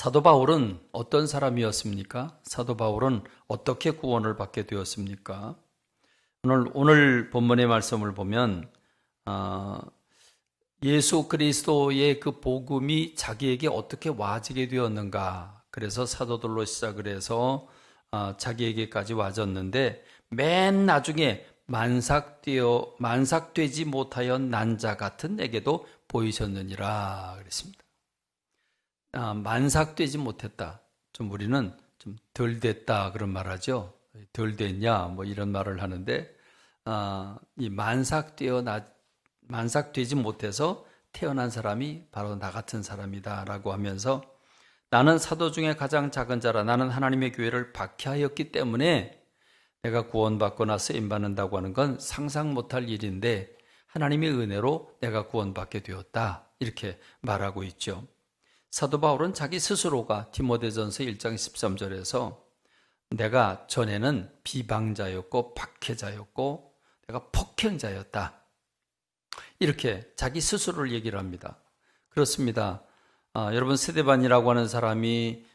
사도 바울은 어떤 사람이었습니까? 사도 바울은 어떻게 구원을 받게 되었습니까? 오늘 본문의 말씀을 보면 예수 그리스도의 그 복음이 자기에게 어떻게 와지게 되었는가. 그래서 사도들로 시작을 해서 자기에게까지 와졌는데 맨 나중에 만삭되지 못하여 난 자 같은 내게도 보이셨느니라 그랬습니다. 만삭되지 못했다. 우리는 좀 덜 됐다 그런 말하죠. 덜 됐냐 뭐 이런 말을 하는데 이 만삭되지 못해서 태어난 사람이 바로 나 같은 사람이다라고 하면서 나는 사도 중에 가장 작은 자라. 나는 하나님의 교회를 박해하였기 때문에 내가 구원받거나 쓰임받는다고 하는 건 상상 못할 일인데 하나님의 은혜로 내가 구원받게 되었다. 이렇게 말하고 있죠. 사도 바울은 자기 스스로가 디모데전서 1장 13절에서 내가 전에는 비방자였고 박해자였고 내가 폭행자였다. 이렇게 자기 스스로를 얘기를 합니다. 그렇습니다. 여러분 스데반이라고 하는 사람이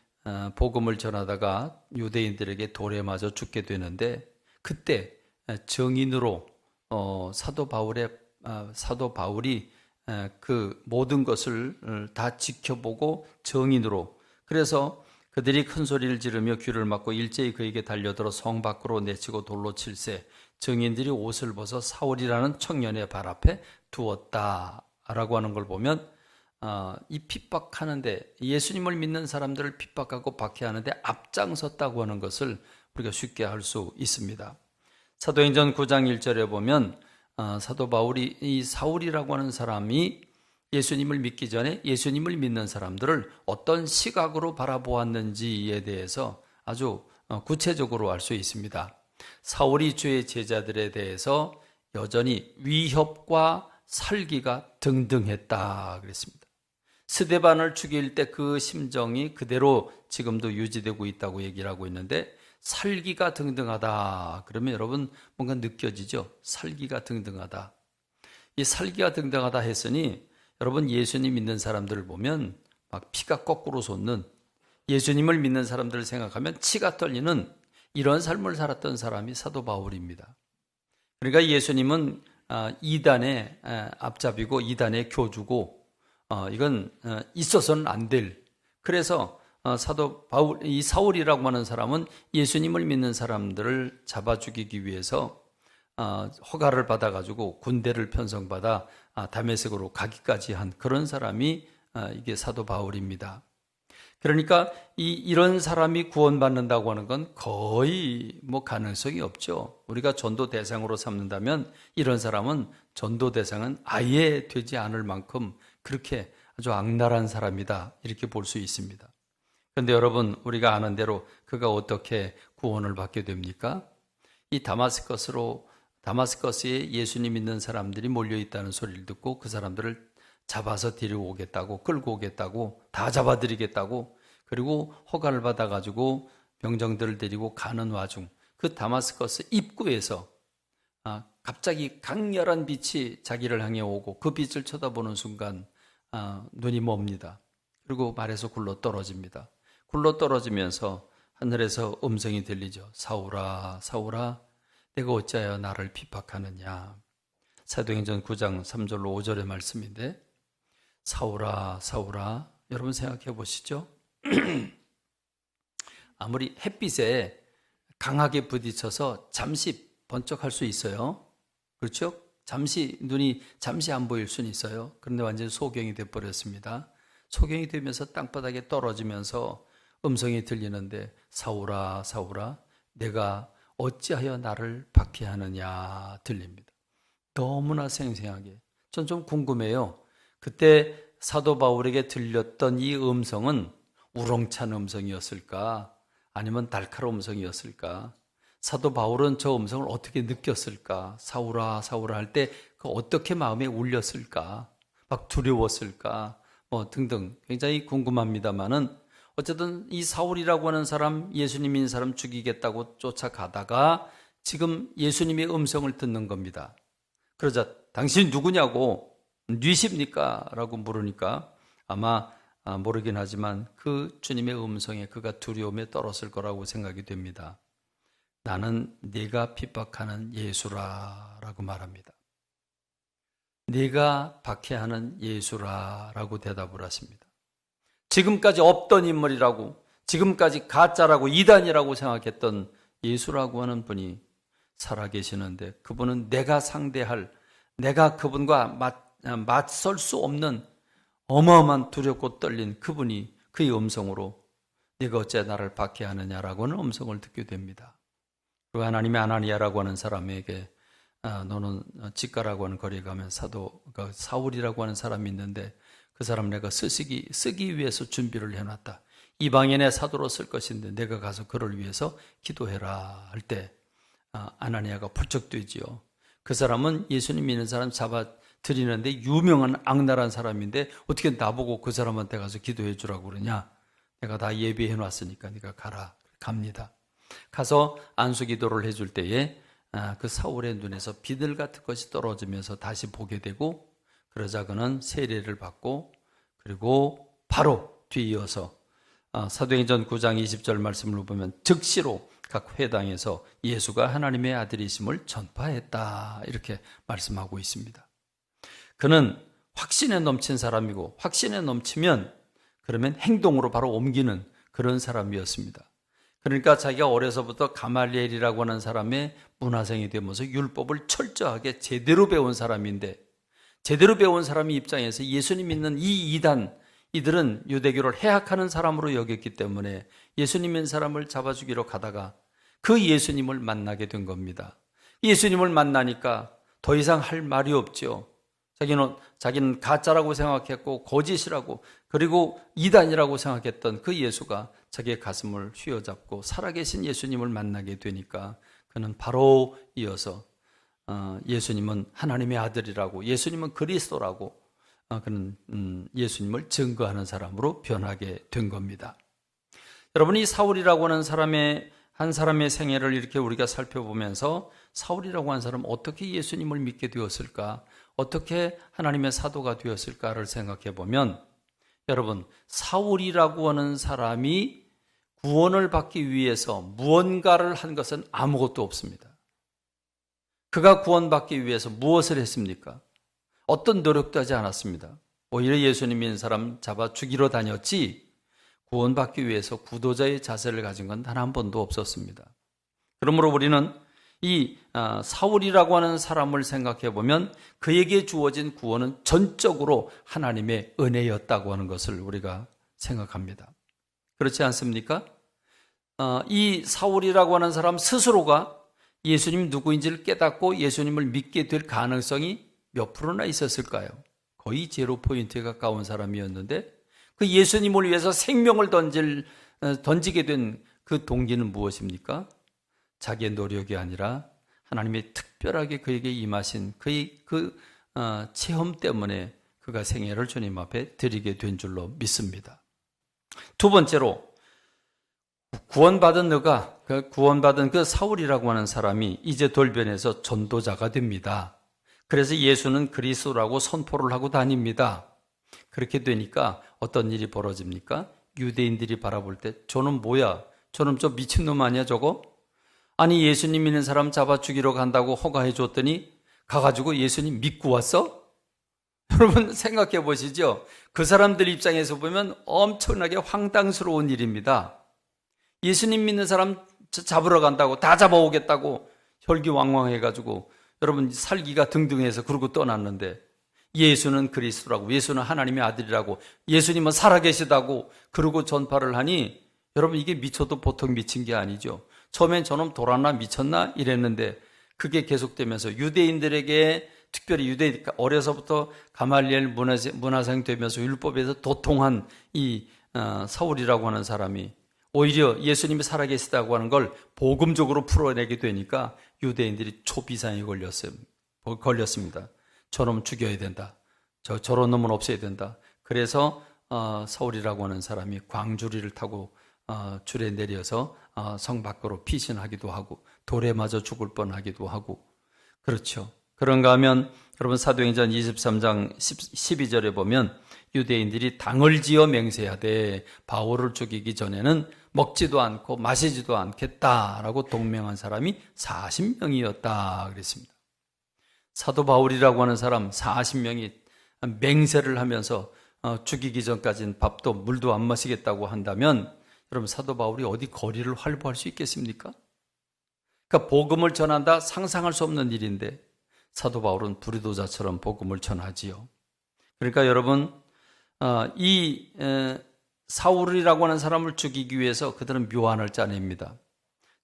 복음을 전하다가 유대인들에게 돌에 맞아 죽게 되는데 그때 정인으로 사도 바울이 그 모든 것을 다 지켜보고 정인으로 그래서 그들이 큰 소리를 지르며 귀를 막고 일제히 그에게 달려들어 성 밖으로 내치고 돌로 칠세 정인들이 옷을 벗어 사울이라는 청년의 발 앞에 두었다라고 하는 걸 보면 이 핍박하는데 예수님을 믿는 사람들을 핍박하고 박해하는데 앞장섰다고 하는 것을 우리가 쉽게 알 수 있습니다. 사도행전 9장 1절에 보면 사도 바울이 이 사울이라고 하는 사람이 예수님을 믿기 전에 예수님을 믿는 사람들을 어떤 시각으로 바라보았는지에 대해서 아주 구체적으로 알 수 있습니다. 사울이 주의 제자들에 대해서 여전히 위협과 살기가 등등했다 그랬습니다. 스데반을 죽일 때 그 심정이 그대로 지금도 유지되고 있다고 얘기를 하고 있는데 살기가 등등하다. 그러면 여러분 뭔가 느껴지죠? 살기가 등등하다. 이 살기가 등등하다 했으니 여러분 예수님 믿는 사람들을 보면 막 피가 거꾸로 솟는 예수님을 믿는 사람들을 생각하면 치가 떨리는 이런 삶을 살았던 사람이 사도 바울입니다. 그러니까 예수님은 이단의 앞잡이고 이단의 교주고 이건 있어서는 안 될. 그래서 사도 바울, 이 사울이라고 하는 사람은 예수님을 믿는 사람들을 잡아 죽이기 위해서 허가를 받아가지고 군대를 편성받아 다메섹으로 가기까지 한 그런 사람이 이게 사도 바울입니다. 그러니까 이런 사람이 구원받는다고 하는 건 거의 가능성이 없죠. 우리가 전도 대상으로 삼는다면 이런 사람은 전도 대상은 아예 되지 않을 만큼 그렇게 아주 악랄한 사람이다. 이렇게 볼 수 있습니다. 그런데 여러분 우리가 아는 대로 그가 어떻게 구원을 받게 됩니까? 이 다마스커스에 예수님 믿는 사람들이 몰려있다는 소리를 듣고 그 사람들을 잡아서 데리고 오겠다고 끌고 오겠다고 다 잡아들이겠다고 그리고 허가를 받아가지고 병정들을 데리고 가는 와중 그 다마스커스 입구에서 갑자기 강렬한 빛이 자기를 향해 오고 그 빛을 쳐다보는 순간 눈이 멉니다. 그리고 발에서 굴러 떨어집니다. 굴러 떨어지면서 하늘에서 음성이 들리죠. 사울아 사울아 내가 어찌하여 나를 핍박하느냐. 사도행전 9장 3절로 5절의 말씀인데 사울아 사울아 여러분 생각해 보시죠. 아무리 햇빛에 강하게 부딪혀서 잠시 번쩍할 수 있어요. 그렇죠? 눈이 잠시 안 보일 수는 있어요. 그런데 완전히 소경이 돼버렸습니다. 소경이 되면서 땅바닥에 떨어지면서 음성이 들리는데 사울아 사울아 내가 어찌하여 나를 박해하느냐 들립니다. 너무나 생생하게. 전 좀 궁금해요. 그때 사도 바울에게 들렸던 이 음성은 우렁찬 음성이었을까? 아니면 날카로운 음성이었을까? 사도 바울은 저 음성을 어떻게 느꼈을까? 사울아 사울아 할 때 그 어떻게 마음에 울렸을까? 막 두려웠을까? 등등 굉장히 궁금합니다만은 어쨌든 이 사울이라고 하는 사람 예수님인 사람 죽이겠다고 쫓아가다가 지금 예수님의 음성을 듣는 겁니다. 그러자 당신 누구냐고 누이십니까? 라고 물으니까 아마 모르긴 하지만 그 주님의 음성에 그가 두려움에 떨었을 거라고 생각이 됩니다. 나는 네가 핍박하는 예수라 라고 말합니다. 네가 박해하는 예수라 라고 대답을 하십니다. 지금까지 없던 인물이라고, 지금까지 가짜라고 이단이라고 생각했던 예수라고 하는 분이 살아계시는데, 그분은 내가 상대할, 내가 그분과 맞설 수 없는 어마어마한 두렵고 떨린 그분이 그의 음성으로 네가 어째 나를 박해하느냐라고 하는 음성을 듣게 됩니다. 그리고 하나님의 아나니아라고 하는 사람에게 너는 직가라고 하는 거리에 가면 사울이라고 하는 사람이 있는데 그 사람 내가 쓰기 위해서 준비를 해놨다. 이방인의 사도로 쓸 것인데 내가 가서 그를 위해서 기도해라 할 때 아나니아가 펄쩍 뛰지요. 그 사람은 예수님 믿는 사람 잡아들이는데 유명한 악랄한 사람인데 어떻게 나보고 그 사람한테 가서 기도해 주라고 그러냐. 내가 다 예비해 놨으니까 네가 가라. 갑니다. 가서 안수기도를 해줄 때에 그 사울의 눈에서 비늘 같은 것이 떨어지면서 다시 보게 되고, 그러자 그는 세례를 받고, 그리고 바로 뒤이어서 사도행전 9장 20절 말씀을 보면 즉시로 각 회당에서 예수가 하나님의 아들이심을 전파했다 이렇게 말씀하고 있습니다. 그는 확신에 넘친 사람이고, 확신에 넘치면 그러면 행동으로 바로 옮기는 그런 사람이었습니다. 그러니까 자기가 어려서부터 가말리엘이라고 하는 사람의 문화생이 되면서 율법을 철저하게 제대로 배운 사람인데, 제대로 배운 사람의 입장에서 예수님 믿는 이 이단, 이들은 유대교를 해악하는 사람으로 여겼기 때문에 예수님 믿는 사람을 잡아주기로 가다가 그 예수님을 만나게 된 겁니다. 예수님을 만나니까 더 이상 할 말이 없죠. 자기는 가짜라고 생각했고 거짓이라고, 그리고 이단이라고 생각했던 그 예수가 자기의 가슴을 휘어잡고 살아계신 예수님을 만나게 되니까 그는 바로 이어서 예수님은 하나님의 아들이라고, 예수님은 그리스도라고, 그는 예수님을 증거하는 사람으로 변하게 된 겁니다. 여러분, 이 사울이라고 하는 한 사람의 생애를 이렇게 우리가 살펴보면서 사울이라고 하는 사람은 어떻게 예수님을 믿게 되었을까, 어떻게 하나님의 사도가 되었을까를 생각해 보면, 여러분, 사울이라고 하는 사람이 구원을 받기 위해서 무언가를 한 것은 아무것도 없습니다. 그가 구원받기 위해서 무엇을 했습니까? 어떤 노력도 하지 않았습니다. 오히려 예수님 믿는 사람 잡아 죽이러 다녔지 구원받기 위해서 구도자의 자세를 가진 건 단 한 번도 없었습니다. 그러므로 우리는 이 사울이라고 하는 사람을 생각해 보면 그에게 주어진 구원은 전적으로 하나님의 은혜였다고 하는 것을 우리가 생각합니다. 그렇지 않습니까? 이 사울이라고 하는 사람 스스로가 예수님 누구인지를 깨닫고 예수님을 믿게 될 가능성이 몇 프로나 있었을까요? 거의 제로 포인트에 가까운 사람이었는데 그 예수님을 위해서 생명을 던지게 된 그 동기는 무엇입니까? 자기의 노력이 아니라 하나님의 특별하게 그에게 임하신 그의 체험 때문에 그가 생애를 주님 앞에 드리게 된 줄로 믿습니다. 두 번째로, 구원받은 그 사울이라고 하는 사람이 이제 돌변해서 전도자가 됩니다. 그래서 예수는 그리스도라고 선포를 하고 다닙니다. 그렇게 되니까 어떤 일이 벌어집니까? 유대인들이 바라볼 때 저는 뭐야? 저는 저 미친놈 아니야 저거? 아니 예수님 믿는 사람 잡아 죽이러 간다고 허가해 줬더니 가가지고 예수님 믿고 왔어? 여러분 생각해 보시죠. 그 사람들 입장에서 보면 엄청나게 황당스러운 일입니다. 예수님 믿는 사람 잡으러 간다고, 다 잡아오겠다고 혈기왕왕해가지고 여러분 살기가 등등해서 그러고 떠났는데, 예수는 그리스도라고, 예수는 하나님의 아들이라고, 예수님은 살아계시다고 그러고 전파를 하니 여러분 이게 미쳐도 보통 미친 게 아니죠. 처음엔 저놈 돌았나 미쳤나 이랬는데 그게 계속되면서 유대인들에게, 특별히 어려서부터 가말리엘 문화생 되면서 율법에서 도통한 이 사울이라고 하는 사람이 오히려 예수님이 살아계시다고 하는 걸 복음적으로 풀어내게 되니까 유대인들이 초비상에 걸렸습니다. 저놈 죽여야 된다. 저런 놈은 없애야 된다. 그래서 사울이라고 하는 사람이 광주리를 타고 줄에 내려서 성 밖으로 피신하기도 하고 돌에 맞아 죽을 뻔하기도 하고, 그렇죠. 그런가 하면 여러분 사도행전 23장 12절에 보면 유대인들이 당을 지어 맹세하되 바울을 죽이기 전에는 먹지도 않고 마시지도 않겠다라고 동맹한 사람이 40명이었다 그랬습니다. 사도 바울이라고 하는 사람 40명이 맹세를 하면서 죽이기 전까지는 밥도 물도 안 마시겠다고 한다면 여러분 사도 바울이 어디 거리를 활보할 수 있겠습니까? 그러니까 복음을 전한다 상상할 수 없는 일인데 사도 바울은 부리도자처럼 복음을 전하지요. 그러니까 여러분 이 사울이라고 하는 사람을 죽이기 위해서 그들은 묘안을 짜냅니다.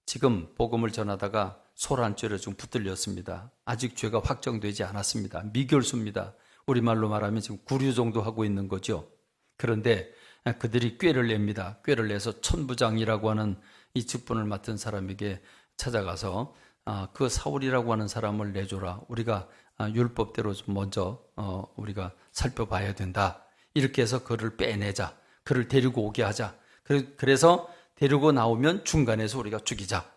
지금 복음을 전하다가 소란죄로 좀 붙들렸습니다. 아직 죄가 확정되지 않았습니다. 미결수입니다. 우리말로 말하면 지금 구류 정도 하고 있는 거죠. 그런데 그들이 꾀를 냅니다. 꾀를 내서 천부장이라고 하는 이 직분을 맡은 사람에게 찾아가서 그 사울이라고 하는 사람을 내줘라. 우리가 율법대로 좀 먼저 우리가 살펴봐야 된다. 이렇게 해서 그를 빼내자. 그를 데리고 오게 하자. 그래서 데리고 나오면 중간에서 우리가 죽이자.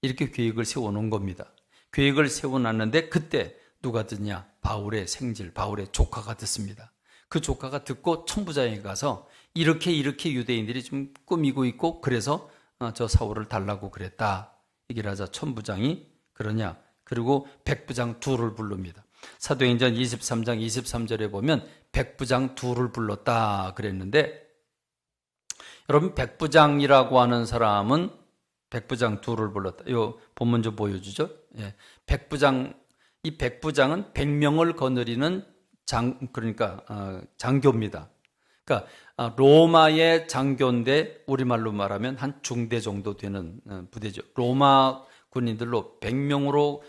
이렇게 계획을 세워놓은 겁니다. 계획을 세워놨는데 그때 누가 듣냐? 바울의 생질, 바울의 조카가 듣습니다. 그 조카가 듣고 천부장에 가서 이렇게 유대인들이 좀 꾸미고 있고 그래서 저 사울을 달라고 그랬다. 얘기를 하자 천부장이 그러냐? 그리고 백부장 둘을 부릅니다. 사도행전 23장 23절에 보면 백부장 둘을 불렀다 그랬는데 여러분 백부장이라고 하는 사람은 백부장 둘을 불렀다. 요 본문 좀 보여주죠. 예. 이 백부장은 100명을 거느리는 그러니까 장교입니다. 그러니까 로마의 장교인데 우리말로 말하면 한 중대 정도 되는 부대죠. 로마 군인들로 100명으로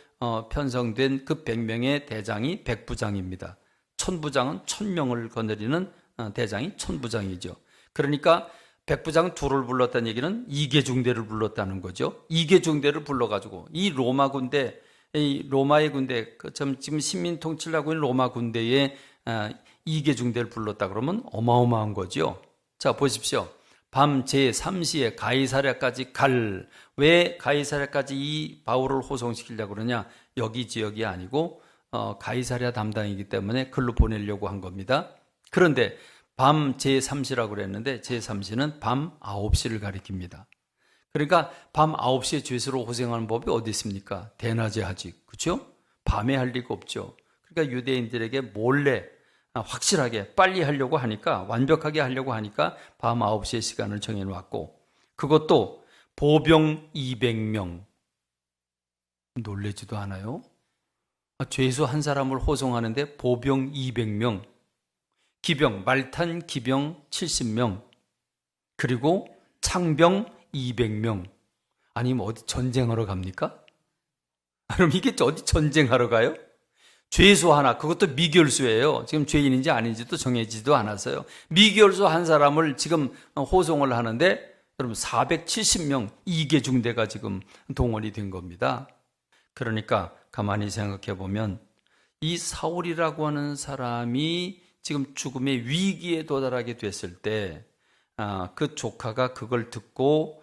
편성된 그 100명의 대장이 백부장입니다. 천부장은 1000명을 거느리는 대장이 천부장이죠. 그러니까 백부장 둘을 불렀다는 얘기는 이계중대를 불렀다는 거죠. 이계중대를 불러가지고 이 로마 군대, 이 로마의 군대, 지금 식민 통치를 하고 있는 로마 군대의 이계중대를 불렀다 그러면 어마어마한 거죠. 자 보십시오. 밤 제3시에 가이사랴까지 왜 가이사랴까지 이 바울을 호송시키려고 그러냐? 여기 지역이 아니고 가이사랴 담당이기 때문에 글로 보내려고 한 겁니다. 그런데 밤 제3시라고 그랬는데 제3시는 밤 9시를 가리킵니다. 그러니까 밤 9시에 죄수로 호생하는 법이 어디 있습니까? 대낮에 하지. 그렇죠? 밤에 할 리가 없죠. 그러니까 유대인들에게 몰래 확실하게 빨리 하려고 하니까 완벽하게 하려고 하니까 밤 9시의 시간을 정해놓았고 그것도 보병 200명. 놀라지도 않아요? 죄수 한 사람을 호송하는데 보병 200명. 기병, 말탄 기병 70명, 그리고 창병 200명. 아니면 어디 전쟁하러 갑니까? 그럼 이게 어디 전쟁하러 가요? 죄수 하나, 그것도 미결수예요. 지금 죄인인지 아닌지도 정해지지도 않았어요. 미결수 한 사람을 지금 호송을 하는데 여러분 470명 이계중대가 지금 동원이 된 겁니다. 그러니까 가만히 생각해 보면 이 사울이라고 하는 사람이 지금 죽음의 위기에 도달하게 됐을 때 그 조카가 그걸 듣고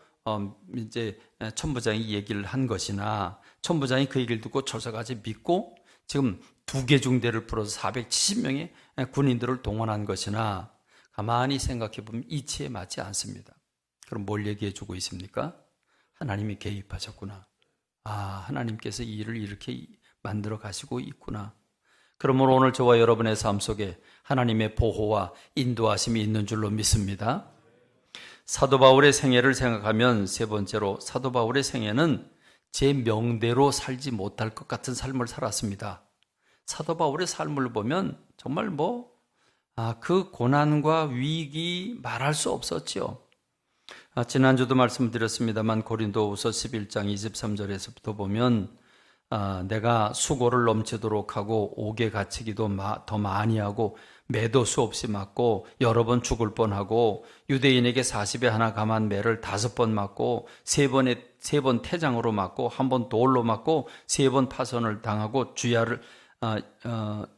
이제 천부장이 얘기를 한 것이나 천부장이 그 얘기를 듣고 철사같이 믿고 지금 2개 중대를 풀어서 470명의 군인들을 동원한 것이나 가만히 생각해 보면 이치에 맞지 않습니다. 그럼 뭘 얘기해 주고 있습니까? 하나님이 개입하셨구나. 하나님께서 이 일을 이렇게 만들어 가시고 있구나. 그러므로 오늘 저와 여러분의 삶 속에 하나님의 보호와 인도하심이 있는 줄로 믿습니다. 사도 바울의 생애를 생각하면 세 번째로 사도 바울의 생애는 제 명대로 살지 못할 것 같은 삶을 살았습니다. 사도 바울의 삶을 보면 정말 그 고난과 위기 말할 수 없었지요. 지난주도 말씀드렸습니다만 고린도후서 11장 23절에서부터 보면 내가 수고를 넘치도록 하고 옥에 갇히기도 더 많이 하고 매도 수없이 맞고 여러 번 죽을 뻔하고 유대인에게 40에 하나 감한 매를 5번 맞고 3번 태장으로 맞고 1번 돌로 맞고 3번 파선을 당하고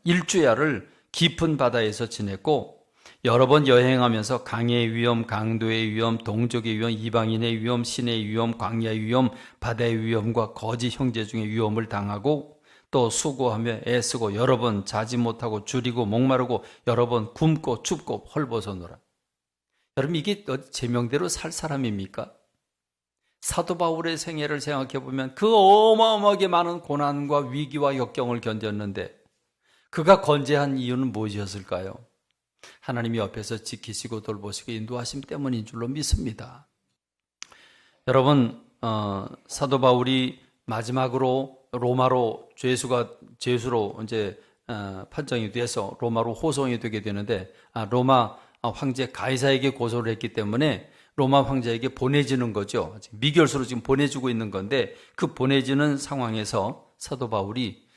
일주야를 깊은 바다에서 지냈고 여러 번 여행하면서 강의 위험, 강도의 위험, 동족의 위험, 이방인의 위험, 신의 위험, 광야의 위험, 바다의 위험과 거짓 형제 중의 위험을 당하고 또 수고하며 애쓰고 여러 번 자지 못하고 줄이고 목마르고 여러 번 굶고 춥고 헐벗어노라. 여러분, 이게 제명대로 살 사람입니까? 사도 바울의 생애를 생각해 보면 그 어마어마하게 많은 고난과 위기와 역경을 견뎠는데 그가 건재한 이유는 무엇이었을까요? 하나님이 옆에서 지키시고 돌보시고 인도하심 때문인 줄로 믿습니다. 여러분, 사도 바울이 마지막으로 로마로 죄수로 이제 판정이 돼서 로마로 호송이 되게 되는데, 로마 황제 가이사에게 고소를 했기 때문에 로마 황제에게 보내지는 거죠. 미결수로 지금 보내주고 있는 건데, 그 보내지는 상황에서 사도 바울이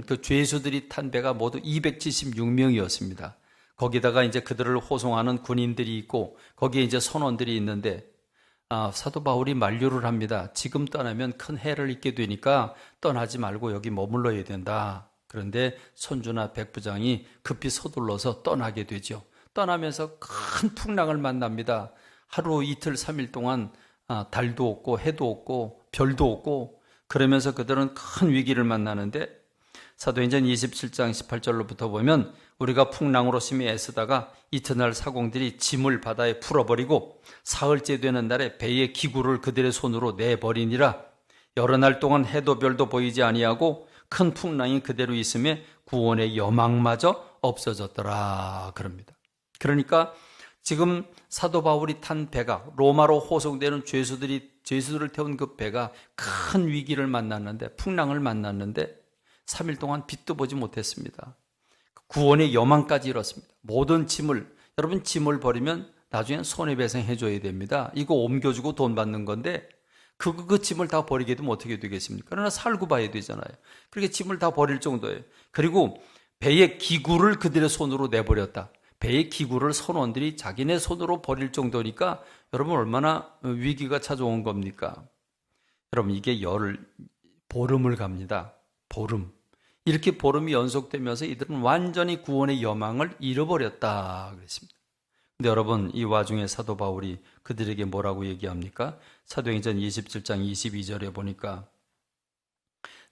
그 죄수들이 탄 배가 모두 276명이었습니다. 거기다가 이제 그들을 호송하는 군인들이 있고, 거기에 이제 선원들이 있는데, 사도 바울이 만류를 합니다. 지금 떠나면 큰 해를 입게 되니까 떠나지 말고 여기 머물러야 된다. 그런데 선주나 백부장이 급히 서둘러서 떠나게 되죠. 떠나면서 큰 풍랑을 만납니다. 하루 이틀 3일 동안 달도 없고 해도 없고 별도 없고, 그러면서 그들은 큰 위기를 만나는데, 사도행전 27장 18절로부터 보면 우리가 풍랑으로 심히 애쓰다가 이튿날 사공들이 짐을 바다에 풀어버리고 사흘째 되는 날에 배의 기구를 그들의 손으로 내버리니라. 여러 날 동안 해도 별도 보이지 아니하고 큰 풍랑이 그대로 있음에 구원의 여망마저 없어졌더라. 그럽니다. 그러니까 지금 사도 바울이 탄 배가, 로마로 호송되는 죄수들을 태운 그 배가 큰 위기를 만났는데, 풍랑을 만났는데 3일 동안 빛도 보지 못했습니다. 구원의 여망까지 이뤘습니다. 모든 여러분, 짐을 버리면 나중엔 손해배상 해줘야 됩니다. 이거 옮겨주고 돈 받는 건데 그 짐을 다 버리게 되면 어떻게 되겠습니까? 그러나 살고 봐야 되잖아요. 그렇게 짐을 다 버릴 정도예요. 그리고 배의 기구를 그들의 손으로 내버렸다. 배의 기구를 선원들이 자기네 손으로 버릴 정도니까 여러분, 얼마나 위기가 찾아온 겁니까? 여러분, 이게 보름을 갑니다. 보름. 이렇게 보름이 연속되면서 이들은 완전히 구원의 여망을 잃어버렸다 그랬습니다. 근데 여러분, 이 와중에 사도 바울이 그들에게 뭐라고 얘기합니까? 사도행전 27장 22절에 보니까,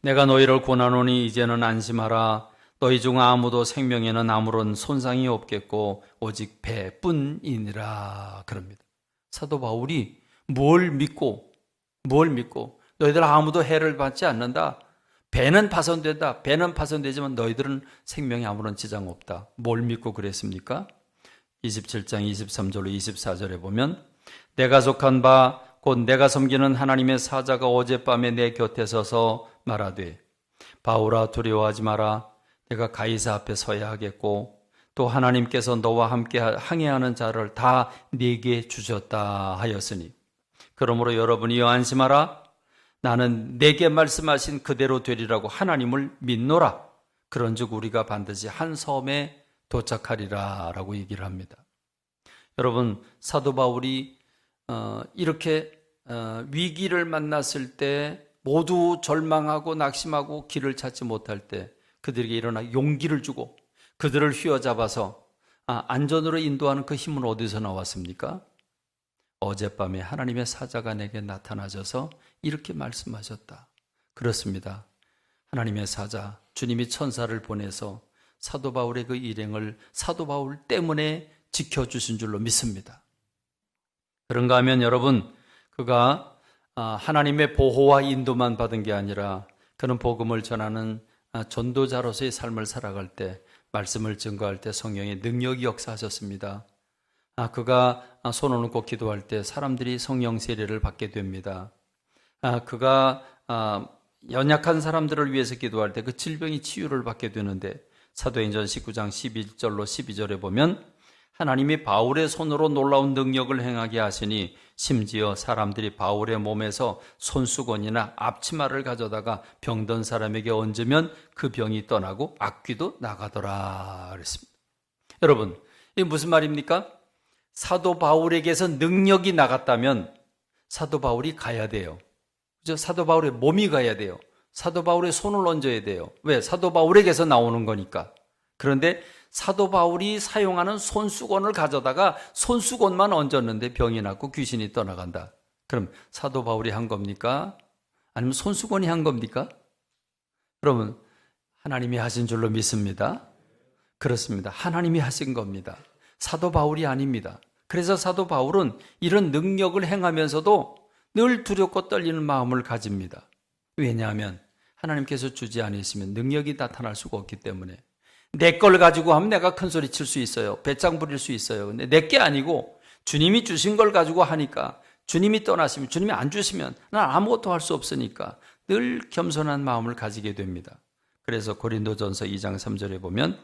내가 너희를 권하노니 이제는 안심하라. 너희 중 아무도 생명에는 아무런 손상이 없겠고 오직 배뿐이니라 그럽니다. 사도 바울이 뭘 믿고 너희들 아무도 해를 받지 않는다. 배는 파손된다. 배는 파손되지만 너희들은 생명에 아무런 지장 없다. 뭘 믿고 그랬습니까? 27장 23절로 24절에 보면, 내가 속한 바 곧 내가 섬기는 하나님의 사자가 어젯밤에 내 곁에 서서 말하되, 바울아 두려워하지 마라. 내가 가이사 앞에 서야 하겠고 또 하나님께서 너와 함께 항해하는 자를 다 네게 주셨다 하였으니, 그러므로 여러분이여 안심하라. 나는 내게 말씀하신 그대로 되리라고 하나님을 믿노라. 그런즉 우리가 반드시 한 섬에 도착하리라 라고 얘기를 합니다. 여러분, 사도 바울이 이렇게 위기를 만났을 때, 모두 절망하고 낙심하고 길을 찾지 못할 때 그들에게 일어나 용기를 주고 그들을 휘어잡아서 안전으로 인도하는 그 힘은 어디서 나왔습니까? 어젯밤에 하나님의 사자가 내게 나타나셔서 이렇게 말씀하셨다. 그렇습니다. 하나님의 사자, 주님이 천사를 보내서 사도 바울의 그 일행을 사도 바울 때문에 지켜주신 줄로 믿습니다. 그런가 하면 여러분, 그가 하나님의 보호와 인도만 받은 게 아니라 그는 복음을 전하는 전도자로서의 삶을 살아갈 때, 말씀을 증거할 때 성령의 능력이 역사하셨습니다. 그가 손을 얹고 기도할 때 사람들이 성령 세례를 받게 됩니다. 그가 연약한 사람들을 위해서 기도할 때 그 질병이 치유를 받게 되는데, 사도행전 19장 11절로 12절에 보면 하나님이 바울의 손으로 놀라운 능력을 행하게 하시니 심지어 사람들이 바울의 몸에서 손수건이나 앞치마를 가져다가 병든 사람에게 얹으면 그 병이 떠나고 악귀도 나가더라 그랬습니다. 여러분, 이게 무슨 말입니까? 사도 바울에게서 능력이 나갔다면 사도 바울이 가야 돼요. 그죠? 사도 바울의 몸이 가야 돼요. 사도 바울의 손을 얹어야 돼요. 왜? 사도 바울에게서 나오는 거니까. 그런데 사도 바울이 사용하는 손수건을 가져다가 손수건만 얹었는데 병이 낫고 귀신이 떠나간다. 그럼 사도 바울이 한 겁니까? 아니면 손수건이 한 겁니까? 여러분, 하나님이 하신 줄로 믿습니다. 그렇습니다. 하나님이 하신 겁니다. 사도 바울이 아닙니다. 그래서 사도 바울은 이런 능력을 행하면서도 늘 두렵고 떨리는 마음을 가집니다. 왜냐하면 하나님께서 주지 않으시면 능력이 나타날 수가 없기 때문에. 내 걸 가지고 하면 내가 큰 소리 칠 수 있어요. 배짱 부릴 수 있어요. 근데 내 게 아니고 주님이 주신 걸 가지고 하니까, 주님이 떠나시면, 주님이 안 주시면 난 아무것도 할 수 없으니까 늘 겸손한 마음을 가지게 됩니다. 그래서 고린도전서 2장 3절에 보면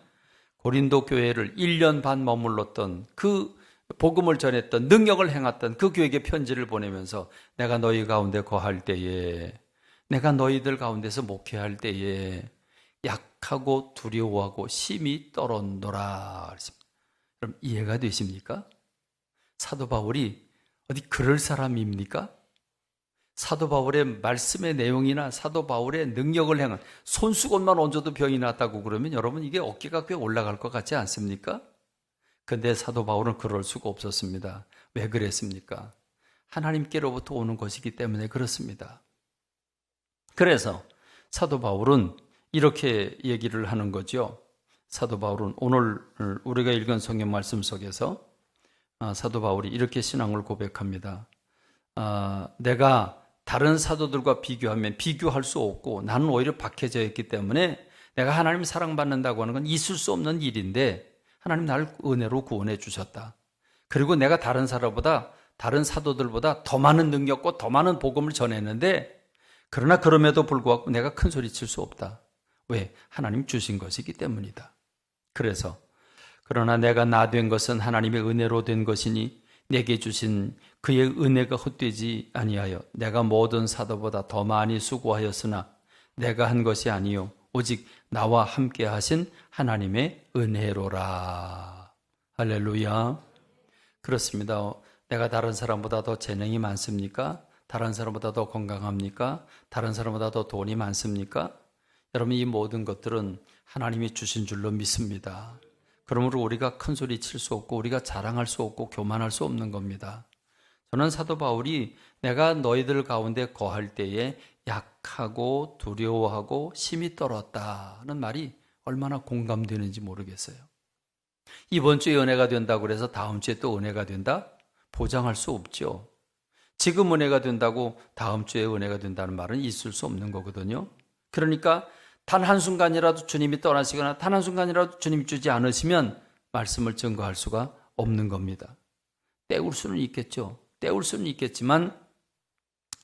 고린도 교회를 1년 반 머물렀던, 그 복음을 전했던, 능력을 행했던 그 교회에게 편지를 보내면서 내가 너희 가운데 거할 때에, 내가 너희들 가운데서 목회할 때에 약하고 두려워하고 심히 떨었노라 그랬습니다. 그럼 이해가 되십니까? 사도 바울이 어디 그럴 사람입니까? 사도 바울의 말씀의 내용이나 사도 바울의 능력을 행한, 손수건만 얹어도 병이 났다고 그러면 여러분 이게 어깨가 꽤 올라갈 것 같지 않습니까? 근데 사도 바울은 그럴 수가 없었습니다. 왜 그랬습니까? 하나님께로부터 오는 것이기 때문에 그렇습니다. 그래서 사도 바울은 이렇게 얘기를 하는 거죠. 사도 바울은 오늘 우리가 읽은 성경 말씀 속에서 사도 바울이 이렇게 신앙을 고백합니다. 내가 다른 사도들과 비교하면 비교할 수 없고 나는 오히려 박해져 있기 때문에 내가 하나님 사랑받는다고 하는 건 있을 수 없는 일인데 하나님 나를 은혜로 구원해 주셨다. 그리고 내가 다른 사도들보다 더 많은 능력과 더 많은 복음을 전했는데, 그러나 그럼에도 불구하고 내가 큰 소리 칠 수 없다. 왜? 하나님 주신 것이기 때문이다. 그래서 그러나 내가 나 된 것은 하나님의 은혜로 된 것이니 내게 주신 그의 은혜가 헛되지 아니하여 내가 모든 사도보다 더 많이 수고하였으나 내가 한 것이 아니요 오직 나와 함께 하신 하나님의 은혜로라. 할렐루야. 그렇습니다. 내가 다른 사람보다 더 재능이 많습니까? 다른 사람보다 더 건강합니까? 다른 사람보다 더 돈이 많습니까? 여러분, 이 모든 것들은 하나님이 주신 줄로 믿습니다. 그러므로 우리가 큰 소리 칠 수 없고 우리가 자랑할 수 없고 교만할 수 없는 겁니다. 저는 사도 바울이 내가 너희들 가운데 거할 때에 약하고 두려워하고 심히 떨었다는 말이 얼마나 공감되는지 모르겠어요. 이번 주에 은혜가 된다고 해서 다음 주에 또 은혜가 된다? 보장할 수 없죠. 지금 은혜가 된다고 다음 주에 은혜가 된다는 말은 있을 수 없는 거거든요. 그러니까 단 한순간이라도 주님이 떠나시거나 단 한순간이라도 주님이 주지 않으시면 말씀을 증거할 수가 없는 겁니다. 때울 수는 있겠죠. 때울 수는 있겠지만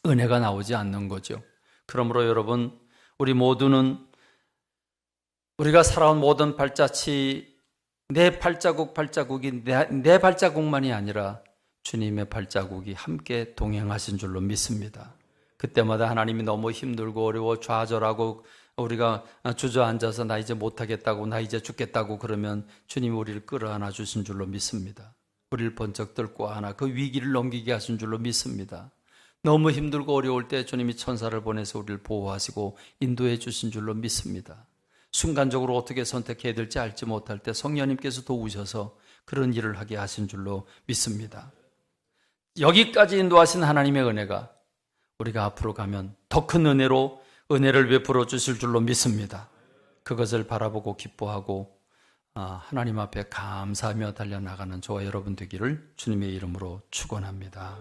은혜가 나오지 않는 거죠. 그러므로 여러분, 우리 모두는 우리가 살아온 모든 발자취, 내 발자국이 내 발자국만이 아니라 주님의 발자국이 함께 동행하신 줄로 믿습니다. 그때마다 하나님이 너무 힘들고 어려워 좌절하고 우리가 주저앉아서 나 이제 못하겠다고, 나 이제 죽겠다고 그러면 주님이 우리를 끌어안아 주신 줄로 믿습니다. 우리를 번쩍 들고 안아 그 위기를 넘기게 하신 줄로 믿습니다. 너무 힘들고 어려울 때 주님이 천사를 보내서 우리를 보호하시고 인도해 주신 줄로 믿습니다. 순간적으로 어떻게 선택해야 될지 알지 못할 때 성령님께서 도우셔서 그런 일을 하게 하신 줄로 믿습니다. 여기까지 인도하신 하나님의 은혜가 우리가 앞으로 가면 더 큰 은혜로 은혜를 베풀어 주실 줄로 믿습니다. 그것을 바라보고 기뻐하고 하나님 앞에 감사하며 달려나가는 저와 여러분 되기를 주님의 이름으로 축원합니다.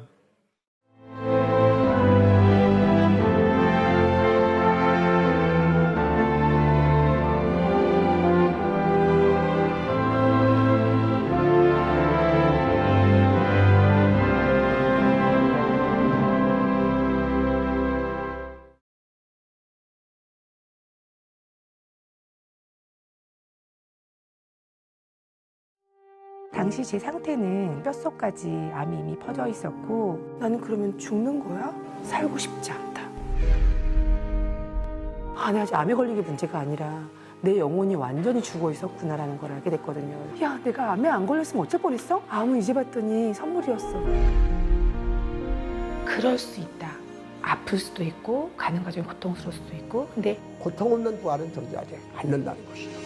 당시 제 상태는 뼛속까지 암이 이미 퍼져 있었고, 나는 그러면 죽는 거야? 살고 싶지 않다. 내가 아직 암에 걸린 게 문제가 아니라 내 영혼이 완전히 죽어 있었구나라는 걸 알게 됐거든요. 야, 내가 암에 안 걸렸으면 어쩔 뻔했어? 암은 이제 봤더니 선물이었어. 그럴 수 있다. 아플 수도 있고 가는 과정이 고통스러울 수도 있고, 근데 고통 없는 부활은 존재하지 않는다는 것이죠.